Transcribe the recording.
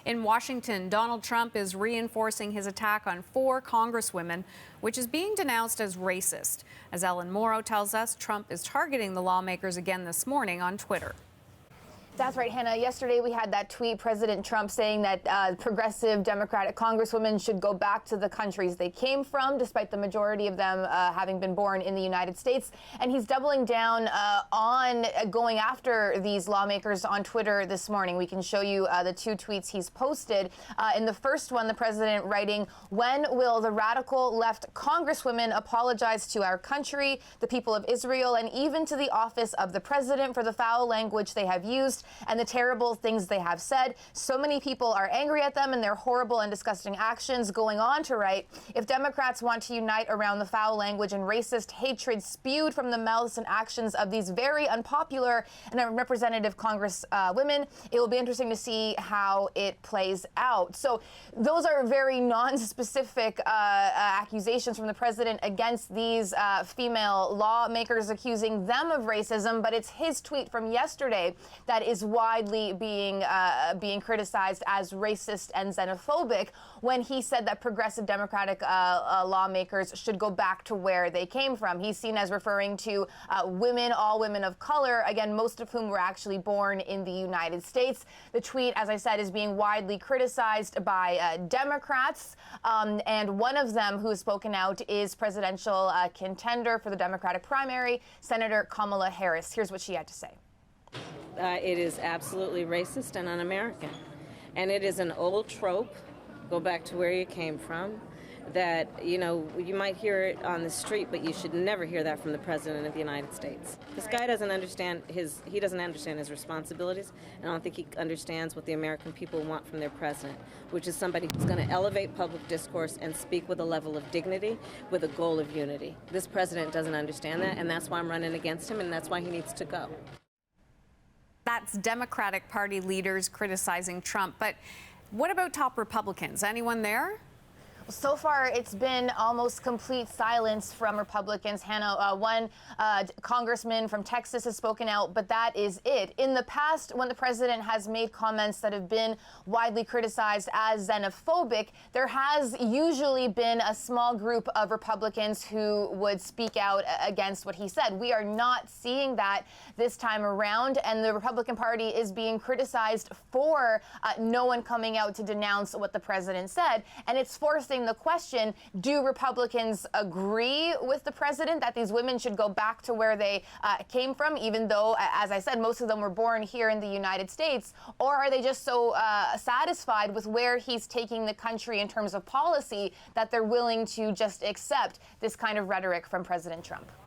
In Washington, Donald Trump is reinforcing his attack on 4 congresswomen, which is being denounced as racist. As Ellen Morrow tells us, Trump is targeting the lawmakers again this morning on Twitter. That's right, Hannah. Yesterday we had that tweet, President Trump saying that progressive Democratic congresswomen should go back to the countries they came from, despite the majority of them having been born in the United States. And he's doubling down on going after these lawmakers on Twitter this morning. We can show you the 2 tweets he's posted. In the first one, the president writing, "When will the radical left congresswomen apologize to our country, the people of Israel, and even to the office of the president for the foul language they have used and the terrible things they have said? So many people are angry at them and their horrible and disgusting actions." Going on to write, "If Democrats want to unite around the foul language and racist hatred spewed from the mouths and actions of these very unpopular and representative women, it will be interesting to see how it plays out." So those are very non-specific accusations from the president against these female lawmakers, accusing them of racism. But it's his tweet from yesterday that is widely being criticized as racist and xenophobic, when he said that progressive Democratic lawmakers should go back to where they came from. He's seen as referring to women, all women of color, again, most of whom were actually born in the United States. The tweet, as I said, is being widely criticized by Democrats, and one of them who has spoken out is presidential contender for the Democratic primary, Senator Kamala Harris. Here's what she had to say. It is absolutely racist and un-American. And it is an old trope, go back to where you came from, that, you know, you might hear it on the street, but you should never hear that from the President of the United States. This guy doesn't understand his responsibilities, and I don't think he understands what the American people want from their president, which is somebody who's going to elevate public discourse and speak with a level of dignity, with a goal of unity. This president doesn't understand that, and that's why I'm running against him, and that's why he needs to go. That's Democratic Party leaders criticizing Trump. But what about top Republicans? Anyone there? So far, it's been almost complete silence from Republicans. Hannah, one congressman from Texas has spoken out, but that is it. In the past, when the president has made comments that have been widely criticized as xenophobic, there has usually been a small group of Republicans who would speak out against what he said. We are not seeing that this time around, and the Republican Party is being criticized for no one coming out to denounce what the president said. And it's forcing the question, do Republicans agree with the president that these women should go back to where they came from, even though, as I said, most of them were born here in the United States? Or are they just so satisfied with where he's taking the country in terms of policy that they're willing to just accept this kind of rhetoric from President Trump?